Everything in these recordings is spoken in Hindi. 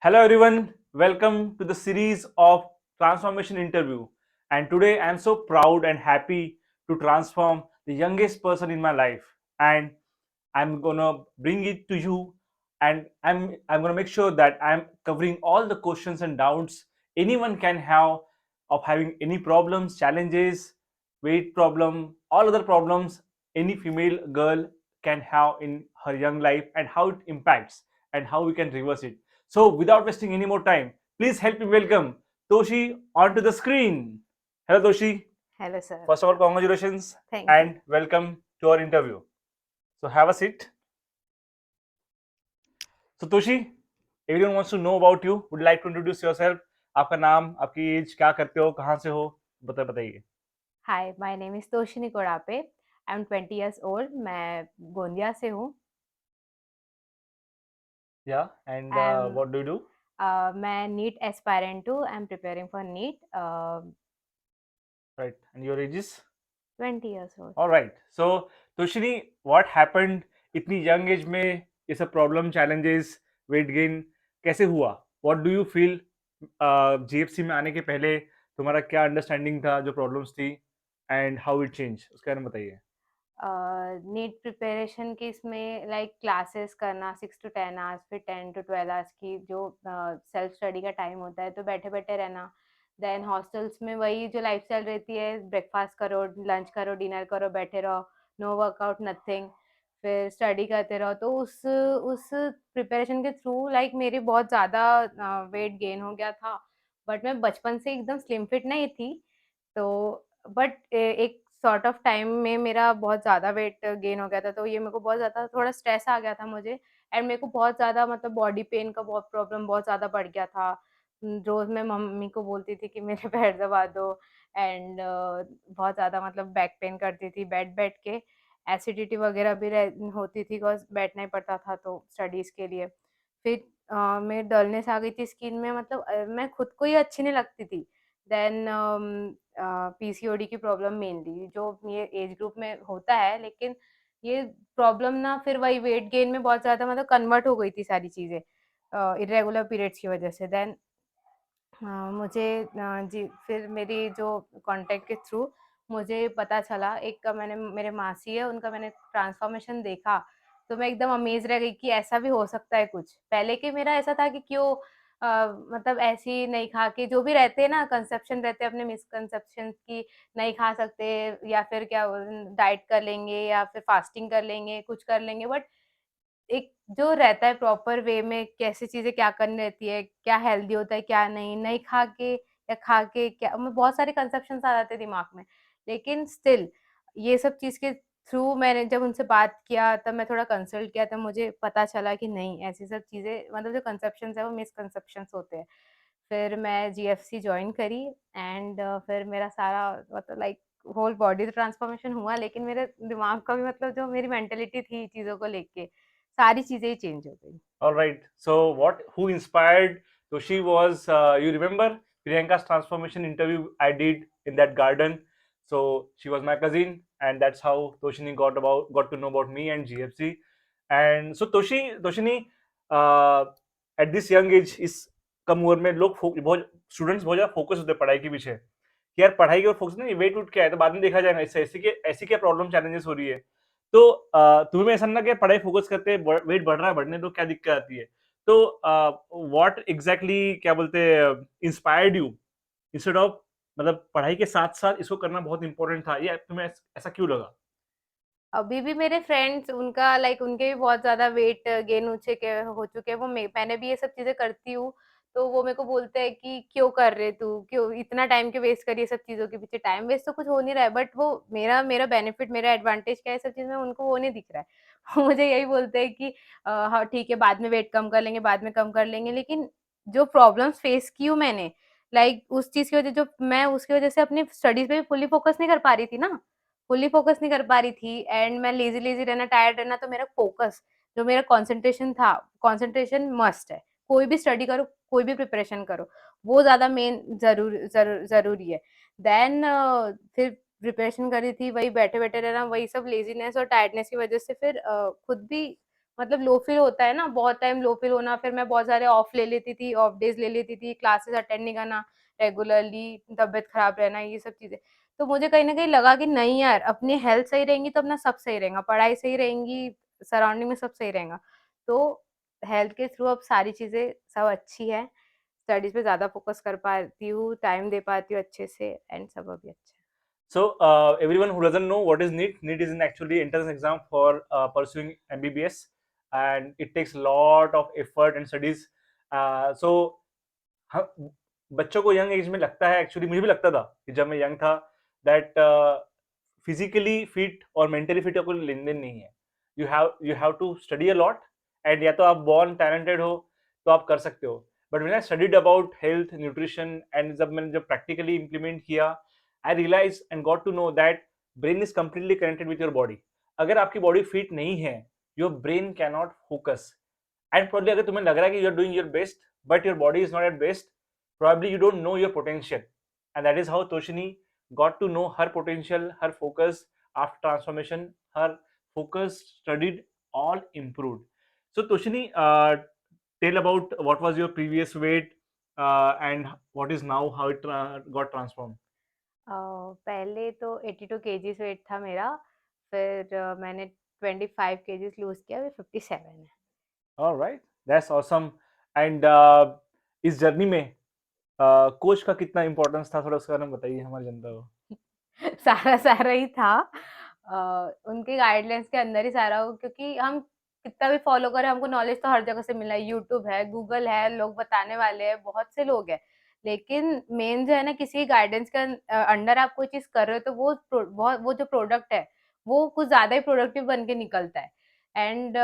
Hello everyone, welcome to the series of transformation interview. And today I am so proud and happy to transform the youngest person in my life. And I'm gonna bring it to you, and I'm gonna make sure that I'm covering all the questions and doubts anyone can have of having any problems, challenges, weight problem, all other problems any female girl can have in her young life, and how it impacts and how we can reverse it. So, without wasting any more time, please help me welcome Toshi onto the screen. Hello, Toshi. Hello, sir. First of all, congratulations Thank you. and welcome to our interview. So, have a seat. So, Toshi, everyone wants to know about you. Would you like to introduce yourself? आपका नाम, आपकी एज, क्या करते हो, कहाँ से हो? बताइए. Hi, my name is Toshini Kodape. I'm 20 years old. मैं गोंदिया से हूँ. Yeah, and I'm what do you do? मैं NEET aspirant हूँ. I'm preparing for NEET. Right, and your age is? 20 years old. All right. So, Toshini, what happened? इतनी young age में ये सब problem, challenges, weight gain कैसे हुआ? What do you feel? GFC में आने के पहले तुम्हारा क्या understanding था, जो problems थी, and how it changed? उसके बारे में बताइए. नीट प्रिपरेशन की इसमें लाइक क्लासेस करना 6 to 10 आवर्स, फिर 10 to 12 आवर्स की जो सेल्फ स्टडी का टाइम होता है, तो बैठे बैठे रहना. देन हॉस्टल्स में वही जो लाइफ स्टाइल रहती है, ब्रेकफास्ट करो, लंच करो, डिनर करो, बैठे रहो, नो वर्कआउट, नथिंग. फिर स्टडी करते रहो. तो उस प्रिपरेशन के थ्रू लाइक मेरी बहुत ज़्यादा वेट गेन हो गया था. बट मैं बचपन से एकदम स्लिम फिट नहीं थी. तो बट एक सॉर्ट ऑफ टाइम में मेरा बहुत ज़्यादा वेट गेन हो गया था, तो ये मेरे को बहुत ज़्यादा थोड़ा स्ट्रेस आ गया था मुझे. एंड मेरे को बहुत ज़्यादा मतलब बॉडी पेन का बहुत प्रॉब्लम बहुत ज़्यादा बढ़ गया था. रोज़ मैं मम्मी को बोलती थी कि मेरे पैर दबा दो. एंड बहुत ज़्यादा मतलब बैक पेन करती थी बैठ-बैठ के. एसिडिटी वगैरह भी होती थी बिकॉज़ बैठना ही पड़ता था तो स्टडीज़ के लिए. फिर मेरे डलनेस आ गई थी स्किन में, मतलब मैं खुद को ही अच्छी नहीं लगती थी. देन पीसीओडी की प्रॉब्लम मेनली जो ये एज ग्रुप में होता है, लेकिन ये प्रॉब्लम ना फिर वही वेट गेन में बहुत ज़्यादा मतलब कन्वर्ट हो गई थी सारी चीज़ें इर्रेगुलर पीरियड्स की वजह से. देन मुझे जी फिर मेरी जो कॉन्टैक्ट के थ्रू मुझे पता चला, एक का मैंने मेरे मासी है उनका मैंने ट्रांसफॉर्मेशन देखा. तो मैं एकदम अमेज़ रह गई कि ऐसा भी हो सकता है कुछ. पहले के मेरा ऐसा था कि क्यों मतलब ऐसे ही नहीं खा के जो भी रहते हैं ना कंसेप्शन रहते हैं अपने मिसकंसेप्शंस की, नहीं खा सकते या फिर क्या डाइट कर लेंगे या फिर फास्टिंग कर लेंगे, कुछ कर लेंगे. बट एक जो रहता है प्रॉपर वे में कैसी चीज़ें क्या करनी रहती है, क्या हेल्दी होता है, क्या नहीं, नहीं खा के या खा के क्या, मैं बहुत सारे कंसेप्शंस आ जाते हैं दिमाग में. लेकिन स्टिल ये सब चीज़ के थ्रू मैंने जब उनसे बात किया, तब मैं थोड़ा कंसल्ट किया, तब मुझे पता चला कि नहीं, ऐसी सब चीज़ें मतलब जो कंसेप्शंस हैं वो मिसकंसेप्शंस होते हैं. फिर मैं जीएफसी जॉइन करी. एंड फिर मेरा सारा मतलब लाइक होल बॉडी ट्रांसफॉर्मेशन हुआ, लेकिन मेरे दिमाग का भी मतलब जो मेरी मेंटालिटी थी चीज़ों को लेके, सारी चीज़ें ही चेंज हो गई. All right. So, who inspired Toshi was, you remember Priyanka's transformation interview I did in that garden. So she was my cousin, and that's how Toshini got to know about me and GFC. And so Toshini, uh, at this young age, इस कम उम्र में लोग बहुत स्टूडेंट्स बहुत ज़्यादा फोकस होते हैं पढ़ाई के पीछे कि यार पढ़ाई की ओर फोकस नहीं, वेट उठ क्या है तो बाद में देखा जाएगा. इससे ऐसी क्या प्रॉब्लम चैलेंजेस हो रही है. तो तुम्हें ऐसा ना कि पढ़ाई फोकस करते वेट बढ़ रहा है, बढ़ने तो क्या दिक्कत आती है. तो व्हाट एग्जैक्टली क्या बोलते हैं इंस्पायर्ड यू इंस्टेड ऑफ, मतलब पढ़ाई के साथ साथ इसको करना बहुत इंपॉर्टेंट था, या तुम्हें ऐसा क्यों लगा? अभी भी मेरे फ्रेंड्स उनका लाइक उनके भी बहुत ज़्यादा वेट गेन हो चुके हैं, वो मैंने भी ये सब चीज़ें करती हूँ, तो वो मेरे को बोलते हैं कि क्यों कर रहे तू? क्यों इतना टाइम क्यों वेस्ट कर रही है सब चीज़ों के पीछे? टाइम वेस्ट तो कुछ हो नहीं रहा है, बट वो मेरा मेरा बेनिफिट, मेरा एडवांटेज क्या है सब चीज़ में, उनको वो नहीं दिख रहा है। वो मुझे यही बोलते हैं कि हाँ, ठीक है, बाद में वेट कम कर लेंगे, बाद में कम कर लेंगे, लेकिन जो प्रॉब्लम्स फेस की हूँ मैंने, लाइक उस चीज़ की वजह जो मैं उसकी वजह से अपनी स्टडीज़ पे भी फुली फोकस नहीं कर पा रही थी ना। फुली फ़ोकस नहीं कर पा रही थी. एंड मैं लेज़ी-लेज़ी रहना, टायर्ड रहना, तो मेरा फ़ोकस जो मेरा कंसंट्रेशन था, कंसंट्रेशन मस्ट है. कोई भी स्टडी करो, कोई भी प्रिपरेशन करो, वो ज़्यादा मेन ज़रूरी है. देन फिर प्रिपरेशन कर रही थी, वही बैठे-बैठे रहना, वही सब लेज़ीनेस और टायर्डनेस की वज़ह से फिर खुद भी मतलब लो फील होता है ना, बहुत टाइम लो फील होना, फिर मैं बहुत सारे ऑफ ले लेती थी, ऑफ डेज ले लेती थी, क्लासेस अटेंड नहीं करना रेगुलरली, तबीयत खराब रहना, ये सब चीजें। तो मुझे कहीं ना कहीं लगा कि नहीं यार, अपनी हेल्थ सही रहेंगी तो अपना सब सही रहेगा, पढ़ाई सही रहेंगी, सराउंडिंग में सब सही रहेगा। तो हेल्थ के थ्रू अब सारी चीजें सब अच्छी है, स्टडीज पे ज्यादा फोकस कर पाती हूँ, टाइम दे पाती हूँ अच्छे से, एंड सब अभी अच्छा So everyone who doesn't know what is NEET, NEET is an actually entrance exam for pursuing MBBS, and it takes a lot of effort and studies. So हम बच्चों को यंग एज में लगता है, एक्चुअली मुझे भी लगता था कि जब मैं यंग था, दैट फिजिकली फिट और मेंटली फिट का कोई लेन देन नहीं है। You have to study a lot, and या तो आप बॉर्न टैलेंटेड हो तो आप कर सकते हो। But when I studied about health nutrition, and जब प्रैक्टिकली इंप्लीमेंट किया, I realize and got to know that brain is completely connected with your body. अगर आपकी बॉडी फिट नहीं है, your brain can not focus. And probably अगर तुम्हें लग रहा है कि you're doing your best but your body is not at best, probably you don't know your potential, and that is how Toshini got to know her potential, her focus after transformation. Her focus, studied, all improved. So Toshini, tell about what was your previous weight, and what is now, how it got transformed. पहले तो 82 केजीज वेट था मेरा, फिर मैंने 25 केजीज लूज किया, अभी 57 है। All right, that's awesome. And इस जर्नी में कोच का कितना इम्पोर्टेंस था, थोड़ा उसके बारे में बताइए हमारी जनता को। सारा सारा ही था, उनके गाइडलाइंस के अंदर ही सारा हो, क्योंकि हम कितना भी फॉलो करें, हमको नॉलेज तो हर जगह से मिला है, यूट्यूब है, गूगल है, लोग बताने वाले हैं, बहुत से लोग हैं, लेकिन मेन जो है ना, किसी गाइडेंस के अंडर आप कोई चीज कर रहे हो तो वो जो प्रोडक्ट है वो कुछ ज्यादा ही प्रोडक्टिव बन के निकलता है। एंड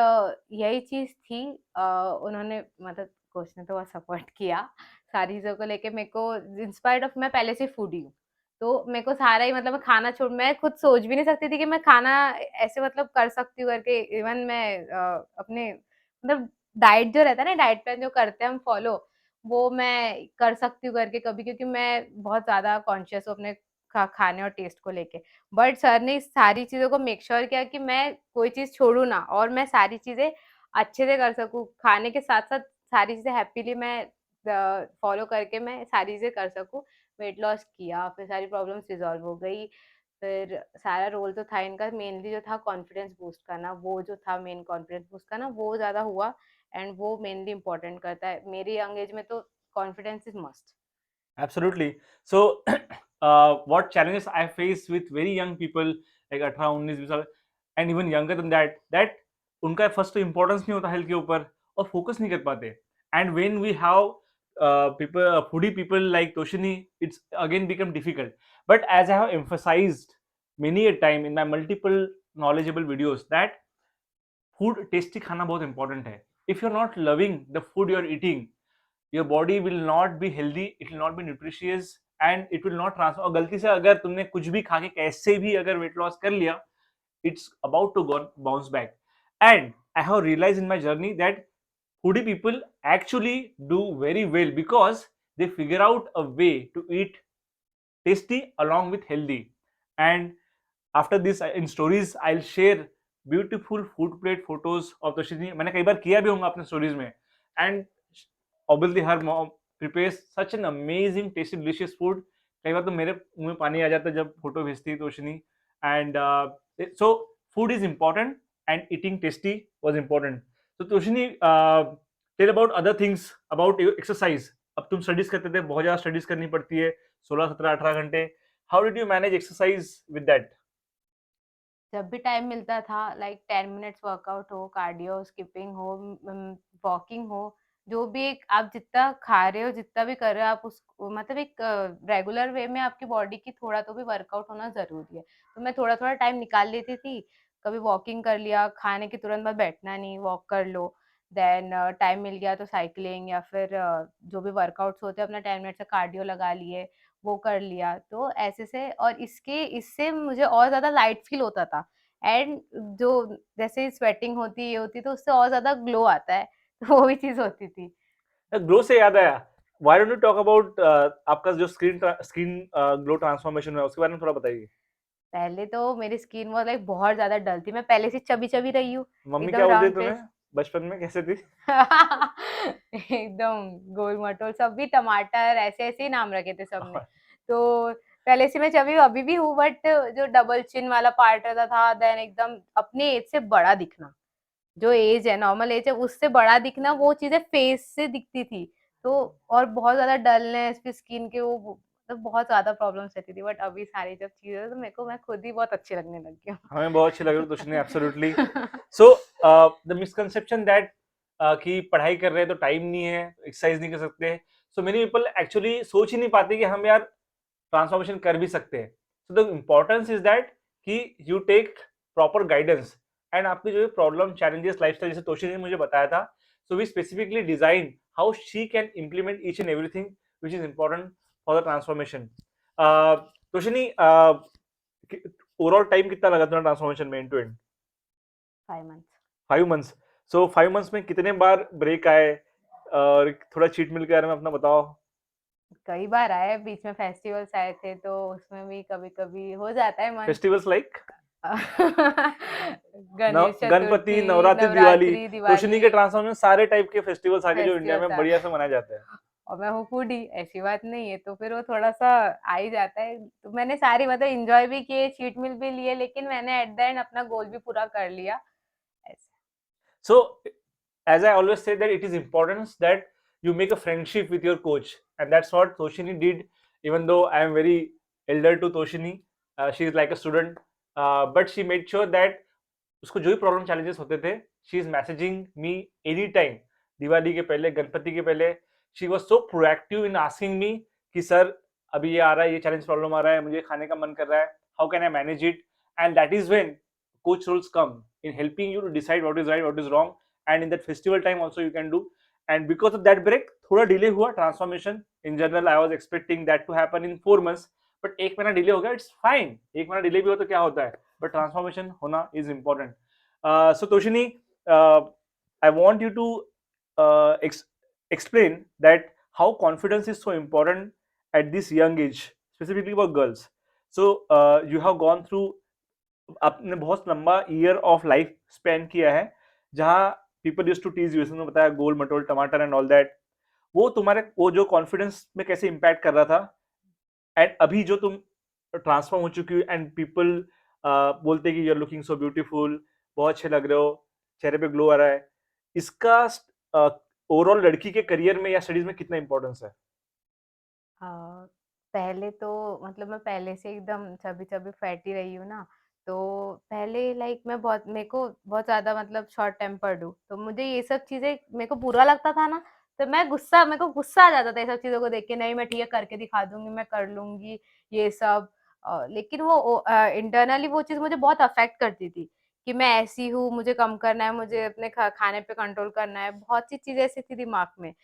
यही चीज थी, उन्होंने मतलब कोच ने तो बहुत सपोर्ट किया सारी चीजों को लेके, मेरे को इंस्पायर्ड ऑफ, मैं पहले से फूडी हूँ, तो मेरे को सारा ही मतलब मैं खाना छोड़, मैं खुद सोच भी नहीं सकती थी कि मैं खाना ऐसे मतलब कर सकती हूँ करके। इवन मैं अपने मतलब डाइट जो रहता है ना, डाइट प्लान जो करते हैं हम फॉलो, वो मैं कर सकती हूँ करके कभी, क्योंकि मैं बहुत ज्यादा कॉन्शियस हूँ अपने खाने और टेस्ट को लेके। बट सर ने इस सारी चीजों को मेक श्योर किया कि मैं कोई चीज छोड़ू ना, और मैं सारी चीजें अच्छे से कर सकूँ, खाने के साथ साथ सारी चीजें हैप्पीली मैं फॉलो करके मैं सारी चीजें कर सकूँ। वेट लॉस किया, फिर सारी प्रॉब्लम्स रिज़ॉल्व हो गई। फिर सारा रोल तो था इनका, मेनली जो था कॉन्फिडेंस बूस्ट करना, वो जो था मेन कॉन्फिडेंस बूस्ट करना, वो ज़्यादा हुआ, एंड वो मेनली इम्पोर्टेंट करता है। मेरी यंग एज में तो confidence is must. Absolutely. So, what challenges I face with very young people like 18, 19, 20 साल and even younger than that, that उनका फर्स्ट तो इम्पोर्टेंस नहीं होता हेल्थ के ऊपर और फोकस नहीं कर पाते. And when we have people, foodie people like Toshini, it's again become difficult. But as I have emphasized many a time in my multiple knowledgeable videos that food tasty खाना बहुत इंपॉर्टेंट है. If you are not loving the food you are eating, your body will not be healthy, it will not be nutritious, and it will not transfer. और गलती से अगर तुमने कुछ भी खा के कैसे भी अगर वेट लॉस कर लिया, it's about to go bounce back. And I have realized in my journey that foodie people actually do very well because they figure out a way to eat tasty along with healthy. And after this, in stories, I'll share beautiful food plate photos of Toshini. मैंने कई बार किया भी होगा अपने stories में. And obviously her mom prepares such an amazing, tasty, delicious food. कई बार तो मेरे मुंह में पानी आ जाता है जब फोटो भेजती है तोशिनी. And so food is important and eating tasty was important. So Toshini, tell about other things about your exercise. अब तुम स्टडीज करते थे, बहुत ज्यादा स्टडीज करनी पड़ती है, 16, 17, 18 घंटे. How did you manage exercise with that? जब भी टाइम मिलता था, लाइक 10 मिनट्स वर्कआउट हो, कार्डियो, स्किपिंग हो, वॉकिंग हो, जो भी एक आप जितना खा रहे हो, जितना भी कर रहे हो, आप उस मतलब एक रेगुलर वे में आपकी बॉडी की थोड़ा तो भी वर्कआउट होना जरूरी है। तो मैं थोड़ा थोड़ा टाइम निकाल लेती थी, कभी वॉकिंग कर लिया, खाने के तुरंत बाद बैठना नहीं, वॉक कर लो, देन टाइम मिल गया तो साइकिलिंग, या फिर जो भी वर्कआउट्स होते हैं अपना 10 मिनट से कार्डियो लगा लिए, वो कर लिया। तो ऐसे से, और इससे मुझे और ज़्यादा लाइट फ़ील होता था, एंड जो जैसे स्वेटिंग होती, ये होती, तो उससे और ज़्यादा ग्लो आता है। तो वो भी चीज़ होती थी। ग्लो से याद आया, why don't you talk about आपका जो स्क्रीन ग्लो ट्रांसफॉर्मेशन है उसके बारे में थोड़ा बताइए. पहले तो मेरी स्किन वो लाइक बहुत ज़्यादा डल थी, मैं पहले से चबी-चबी रही हूँ, मम्मी एकदम क्या बोलती है राउंड तुम्हें? फेस। बचपन में कैसे थी? एकदम गोल मटोल, सब भी टमाटर ऐसे-ऐसे ही नाम रखे थे सबने। तो पहले से मैं छवि अभी भी हूँ, बट जो डबल चिन वाला पार्ट रहता था, देन एकदम अपने एज से बड़ा दिखना। जो एज है, नॉर्मल एज है, उससे बड़ा दिखना, वो चीज़ें फेस से दिखती थी। तो और बहुत ज़्यादा डलनेस फिर स्किन के वो मतलब बहुत ज़्यादा प्रॉब्लम्स रहती थी, बट अभी सारी जब चीज़ें तो मेरे को मैं खुद ही बहुत अच्छी लगने लग गई हमें बहुत अच्छी लग रही है तुझने, एब्सोल्युटली। हूँ। सो द मिसकंसेप्शन दैट कि पढ़ाई कर रहे हैं तो टाइम नहीं है, एक्सरसाइज नहीं कर सकते। सो मेनी पीपल एक्चुअली सोच ही नहीं पाते कि हम यार ट्रांसफॉर्मेशन कर भी सकते हैं। So the importance is that कि you take proper guidance, and आपकी जो प्रॉब्लम चैलेंजेस लाइफस्टाइल जैसे तोशी ने मुझे बताया था, so we specifically design how she can implement each and everything which is important for the transformation. Toshini, overall time कितना लगा था ट्रांसफॉर्मेशन में end to end? 5 months. 5 months. So 5 months में कितने बार ब्रेक आए, और थोड़ा चीट मिल के बारे में अपना बताओ। कई बार आए, बीच में फेस्टिवल्स आए थे, तो उसमें भी कभी-कभी हो जाता है मन। फेस्टिवल्स लाइक गणेश गणपति, चतुर्थी, नवरात्रि, दिवाली, नवरात्रि, तोशनी दिवाली, के ट्रांसफॉर्मेशन सारे टाइप के फेस्टिवल्स आ गए जो इंडिया फेस्टिवल्स में है। बढ़िया से मनाए जाते हैं। और मैं हूँ फूडी, ऐसी बात नहीं है, तो फिर वो थोड़ा-सा आ ही जाता है। तो मैंने सारी मतलब एन्जॉय भी किए, चीट मील भी लिए, लेकिन मैंने एट द एंड अपना गोल भी पूरा कर लिया, ऐसे। So, as I always say, that it is important that you make a friendship with your coach, and that's what Toshini did. Even though I am very elder to Toshini, she is like a student, but she made sure that उसको जो भी प्रॉब्लम चैलेंजेस होते थे, she is messaging me any time. Diwali के पहले, गणपति के पहले, she was so proactive in asking me कि सर अभी ये आ रहा है, ये चैलेंज प्रॉब्लम आ रहा है, मुझे खाने का मन कर रहा है, how can I manage it? And that is when coach roles come in helping you to decide what is right, what is wrong, and in that festival time also you can do. And because of that break, थोड़ा डिले हुआ transformation. In general I was expecting that to happen in 4 months, but एक महीना डिले हो गया, इट्स फाइन। एक महीना डिले भी हो तो क्या होता है, बट ट्रांसफॉर्मेशन होना is important. So Toshini, I want you to explain that how confidence is so important at this young age, specifically for girls. So you have gone through, आपने बहुत लंबा ईयर ऑफ लाइफ स्पेंड किया है, जहां people used to tease you, इसने बताया गोल मटोल टमाटर एंड ऑल दैट। वो तुम्हारे वो जो कॉन्फिडेंस में कैसे इम्पैक्ट कर रहा था, एंड अभी जो तुम ट्रांसफॉर्म हो चुकी हो एंड पीपल बोलते हैं कि you are looking so beautiful, बहुत अच्छे लग रहे हो, चेहरे पे ग्लो आ रहा है, इसका ओवरऑल लड़की के करियर में या स्टडीज में कितना इंपॉर्टेंस है? अ, पहले तो मतलब मैं पहले से एकदम चबी-चबी फैटी रही हूँ ना, तो पहले लाइक मैं बहुत मेरे को बहुत ज़्यादा मतलब शॉर्ट टेम्पर्ड हूँ, तो मुझे ये सब चीज़ें मेरे को बुरा लगता था ना, तो मेरे को गुस्सा आ जाता था ये सब चीज़ों को देख के, नहीं मैं ठीक है करके दिखा दूँगी, मैं कर लूँगी ये सब। लेकिन वो इंटरनली वो चीज़ मुझे बहुत अफ़ेक्ट करती थी, कि मैं ऐसी हूँ, मुझे कम करना है, मुझे अपने खाने पे कंट्रोल करना है, बहुत सी चीज़ें ऐसी थी दिमाग में।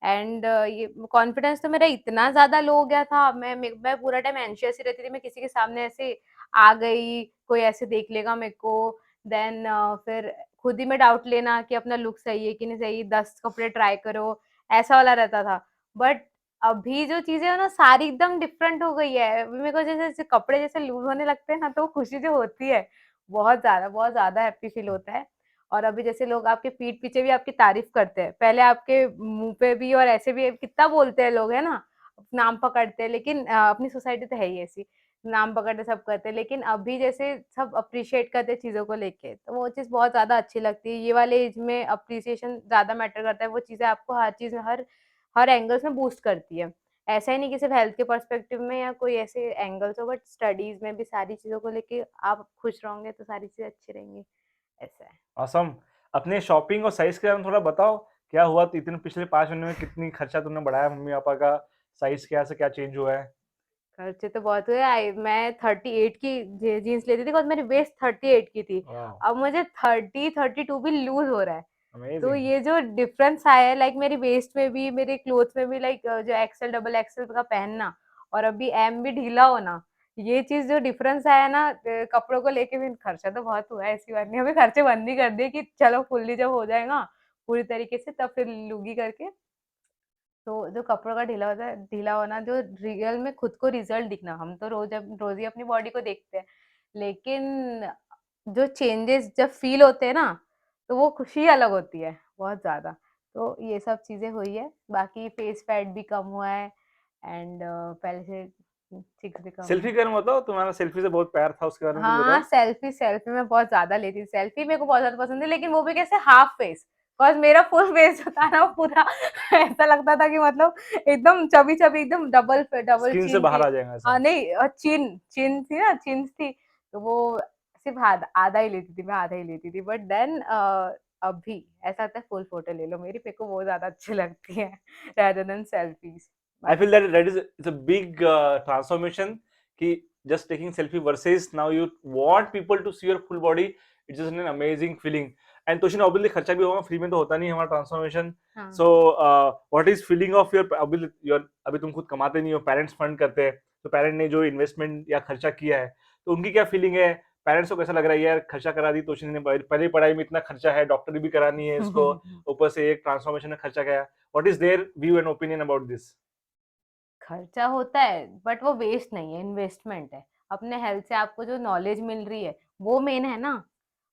एंड ये कॉन्फिडेंस तो मेरा इतना ज़्यादा लो हो गया था, मैं पूरा टाइम एंग्ज़ियस ही रहती थी, मैं किसी के सामने ऐसे आ गई, कोई ऐसे देख लेगा मेरे को, देन फिर खुद ही में डाउट लेना कि अपना लुक सही है कि नहीं सही, 10 कपड़े ट्राई करो, ऐसा वाला रहता था। बट अभी जो चीज़ें हैं ना सारी एकदम डिफरेंट हो गई है। अभी मेरे को जैसे कपड़े जैसे लूज़ होने लगते हैं ना, तो खुशी जो होती है, बहुत ज़्यादा हैप्पी फील होता है। और अभी जैसे लोग आपके पीठ पीछे भी आपकी तारीफ करते हैं। पहले आपके मुँह पे भी और ऐसे भी कितना बोलते हैं लोग, है ना? नाम पकड़ते हैं, लेकिन अपनी सोसाइटी तो है ही ऐसी, नाम पकड़ते सब करते हैं। लेकिन अभी जैसे सब अप्रिशिएट करते हैं चीज़ों को लेके, तो वो चीज़ बहुत ज़्यादा अच्छी लगती है। ये वाले एज में अप्रिसिएशन ज़्यादा मैटर करता है, वो चीज़ें आपको हर चीज़ में हर एंगल्स में बूस्ट करती है। ऐसा ही नहीं कि सिर्फ हेल्थ के पर्सपेक्टिव में या कोई ऐसे एंगल्स हो, बट स्टडीज़ में भी सारी चीज़ों को लेके आप खुश रहोगे तो सारी चीज़ें अच्छी रहेंगी, ऐसा है। ऑसम। अपने शॉपिंग और साइज के बारे में थोड़ा बताओ, क्या हुआ इतने पिछले 5 महीने में, कितनी खर्चा तुमने बढ़ाया मम्मी पापा का, साइज क्या से क्या चेंज हुआ है? खर्चे तो बहुत हुए। मैं 38 की जीन्स लेती थी और मेरी वेस्ट 38 की थी। वाह, अब मुझे 30-32 भी लूज़ हो रहा है। तो अमेजिंग। ये जो डिफरेंस आया है लाइक मेरी वेस्ट में भी, मेरे क्लोथ्स में भी, लाइक जो एक्सेल, डबल एक्सेल का पहनना और अभी एम भी ढीला होना, ये चीज़ जो डिफरेंस आया ना कपड़ों को लेके भी, खर्चा तो बहुत हुआ है, ऐसी बात नहीं है। अभी खर्चे बंद ही कर दिए कि चलो फुल्ली जब हो जाएगा पूरी तरीके से तब फिर लूँगी करके। तो जो कपड़ों का ढीला होता है, ढीला होना, जो रियल में खुद को रिजल्ट दिखना, हम तो रोज़ ही अपनी बॉडी को देखते हैं। लेकिन जो चेंजेस जब फ़ील होते हैं ना, तो वो खुशी अलग होती है बहुत ज़्यादा। तो ये सब चीज़ें हुई है, बाकी फेस फैट भी कम हुआ है एंड पहले से चिक्स भी कम सेल्फी है। के बारे में बताओ, तुम्हारा सेल्फी से बहुत प्यार था, उसके बारे में कुछ हाँ, बताओ। सेल्फी मैं बहुत ज़्यादा लेती थी, सेल्फी मेरे को बहुत ज़्यादा पसंद है, लेकिन वो भी कैसे हाफ फेस, बिकॉज़ मेरा फुल फेस जो था ना वो पूरा ऐसा लगता था कि मतलब एकदम चबी-चबी एकदम डबल स्क्रीन से चिन बाहर के। आ जाएगा हाँ, ऐसा। नहीं चिन थी ना, चिन्स थी, तो वो सिर्फ़ आधा ही लेती थी, मैं आधा ही लेती थी, बट देन अभी ऐसा होता है फुल फ़ोटो ले लो मेरी, मेरे को वो ज़्यादा अच्छी लगती है rather than selfies. I feel बाकी that is it's a big transformation. कि just taking selfie versus now you want people to see your full body. It's just an amazing feeling. And तोशिन obviously खर्चा भी होगा, फ्री में तो होता नहीं हमारा ट्रांसफॉर्मेशन. हाँ। So what is feeling of your अभी तुम खुद कमाते नहीं हो, पेरेंट्स फंड करते हैं, तो पेरेंट ने जो इन्वेस्टमेंट या खर्चा किया है, तो उनकी क्या फीलिंग है? पेरेंट्स को कैसा लग रहा है यार, खर्चा करा दी तोशिन ने, पहले पढ़ाई में इतना खर्चा है, डॉक्टरी भी करानी है इसको, ऊपर से एक ट्रांसफॉर्मेशन में खर्चा गया. What is their view and opinion about this? खर्चा होता है बट वो वेस्ट नहीं है, इन्वेस्टमेंट है। अपने हेल्थ से आपको जो नॉलेज मिल रही है वो मेन है ना,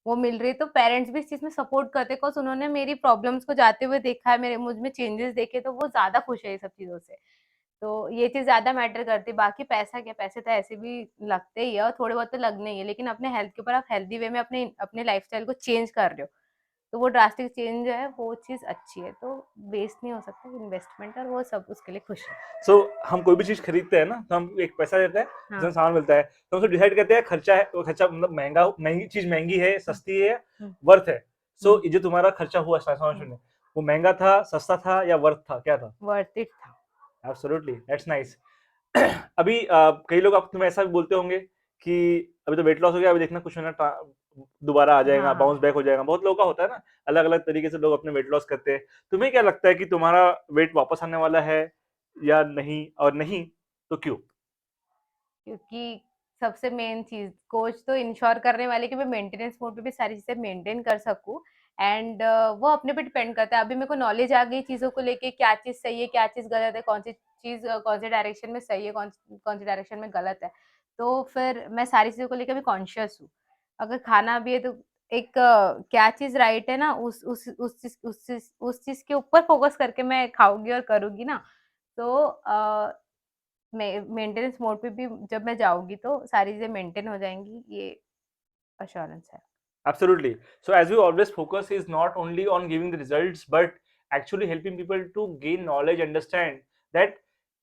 वो मिल रही है, तो पेरेंट्स भी इस चीज में सपोर्ट करते हैं, बिकॉज उन्होंने मेरी प्रॉब्लम्स को जाते हुए देखा है, मेरे मुझ में चेंजेस देखे, तो वो ज्यादा खुश है ये सब चीजों से। तो ये चीज ज्यादा मैटर करती है। बाकी पैसा क्या, पैसे तो ऐसे भी लगते ही है और थोड़े बहुत तो लगने ही है, लेकिन अपने हेल्थ के ऊपर आप हेल्दी वे में अपने अपने लाइफस्टाइल को चेंज कर रहे हो, तो वो ड्रास्टिक चेंज जो है वो चीज अच्छी है, तो वेस्ट नहीं हो सकता इन्वेस्टमेंट, और वो सब उसके लिए खुश है। सो हम कोई भी चीज खरीदते हैं ना, तो हम एक पैसा देते हैं, जिसमें हाँ। सामान मिलता है, तो हम डिसाइड करते हैं खर्चा है, वो खर्चा मतलब महंगी चीज महंगी है, हम्म, सस्ती है, हम्म, वर्थ है. सो हम्म, ये जो तुम्हारा खर्चा हुआ ट्रांसफॉर्मेशन में, वो महंगा था, सस्ता था, या वर्थ था, क्या था? वर्थ इट था। Absolutely, that's nice. अभी कई लोग आप तुम्हें ऐसा भी बोलते होंगे कि अभी तो वेट लॉस हो गया, अभी देखना कुछ होना दोबारा आ हाँ जाएगा, हाँ। बाउंस बैक हो जाएगा. बहुत लोगों का होता है ना, अलग अलग तरीके से लोग अपने वेट लॉस करते हैं. तुम्हें क्या लगता है कि तुम्हारा वेट वापस आने वाला है या नहीं, और नहीं तो क्यों? क्योंकि सबसे मेन चीज कोच तो इंश्योर करने वाले कि मैं मेंटेनेंस मोड पे भी सारी चीजें मेंटेन कर सकूं, एंड वो अपने पे डिपेंड करता है। अभी मेरे को नॉलेज आ गई चीजों को लेके, क्या चीज सही है, क्या चीज गलत है, कौन सी चीज कौन से डायरेक्शन में सही है, कौन सी डायरेक्शन में गलत है, तो फिर मैं सारी चीजों को लेकर भी कॉन्शियस हूँ। अगर खाना भी है तो एक क्या चीज राइट है ना, उस चीज के ऊपर फोकस करके मैं खाऊंगी और करूंगी ना, तो मेंटेनेंस मोड पे भी जब मैं जाऊँगी तो सारी चीज़ें मेंटेन हो जाएँगी, ये एश्योरेंस है। Absolutely. So as we always focus is not only on giving the results but actually helping people to gain knowledge, understand that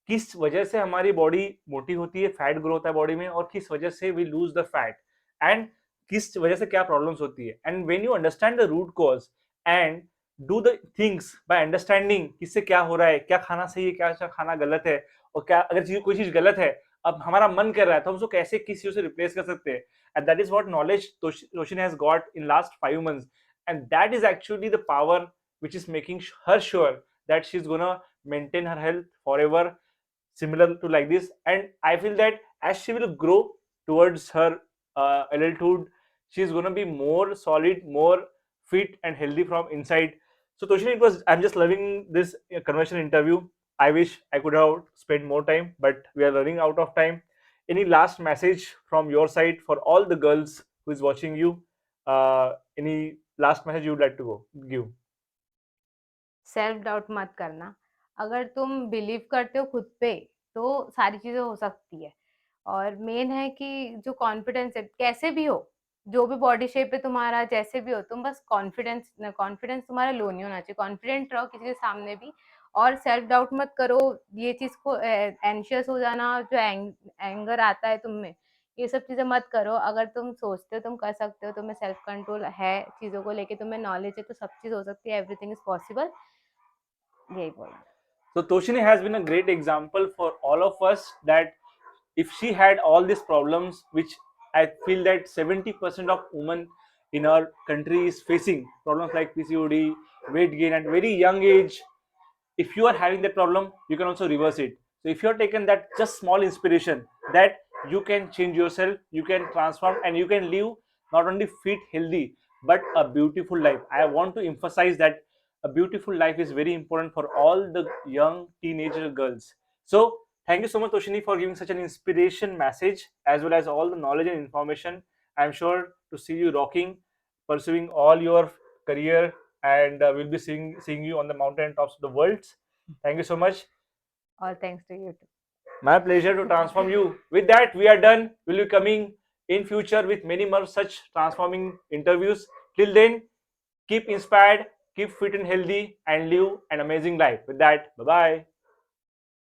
किस वजह से हमारी बॉडी मोटी होती है, फैट ग्रो होता है बॉडी में, और किस वजह से we lose the fat, and किस वजह से क्या प्रॉब्लम्स होती है. And when you understand the root cause and do the things by understanding किससे क्या हो रहा है, क्या खाना सही है, क्या खाना गलत है, और क्या अगर कोई चीज गलत है, अब हमारा मन कर रहा है, तो हम उसको कैसे किस चीज से रिप्लेस कर सकते हैं. And that is what knowledge Toshin has got in last 5 months, and that is actually the power which is making her sure that she's gonna maintain her health forever, similar to like this. And I feel that as she will grow towards her adulthood, she's gonna be more solid, more fit and healthy from inside. So Toshin, it was, I'm just loving this conversation interview. I wish I could have spent more time, but we are running out of time. Any last message from your side for all the girls who is watching you? Any last message you would like to give? Self doubt मत करना। अगर तुम बिलीव करते हो खुद पे, तो सारी चीज़ें हो सकती है। और मेन है कि जो कॉन्फिडेंस है, कैसे भी हो, जो भी बॉडी शेप है तुम्हारा, जैसे भी हो, तुम बस कॉन्फिडेंस तुम्हारा लो नहीं होना चाहिए। कॉन्फिडेंट रहो किसी के सामने भी, और सेल्फ डाउट मत करो। ये चीज़ को एंशियस हो जाना, जो एंगर आता है तुम में, ये सब चीज़ें मत करो। अगर तुम सोचते हो तुम कर सकते हो, तुम्हें सेल्फ कंट्रोल है, चीज़ों को लेके तुम्हें नॉलेज है, तो सब चीज़ हो सकती है, एवरीथिंग इज़ पॉसिबल। यही बोलना। So Toshini has been a great example for all of us that if she had all these problems, which I feel that 70% of women in our country is facing problems like PCOD, weight gain at very young age. If you are having that problem, you can also reverse it. So if you are taken that just small inspiration that you can change yourself, you can transform, and you can live not only fit, healthy, but a beautiful life. I want to emphasize that a beautiful life is very important for all the young teenager girls. So thank you so much, Toshini, for giving such an inspiration message as well as all the knowledge and information. I'm sure to see you rocking, pursuing all your career, and we'll be seeing you on the mountain tops of the world. Thank you so much. All thanks to you too. My pleasure to transform you. With that, we are done. We'll be coming in future with many more such transforming interviews. Till then, keep inspired, keep fit and healthy, and live an amazing life. With that, bye bye.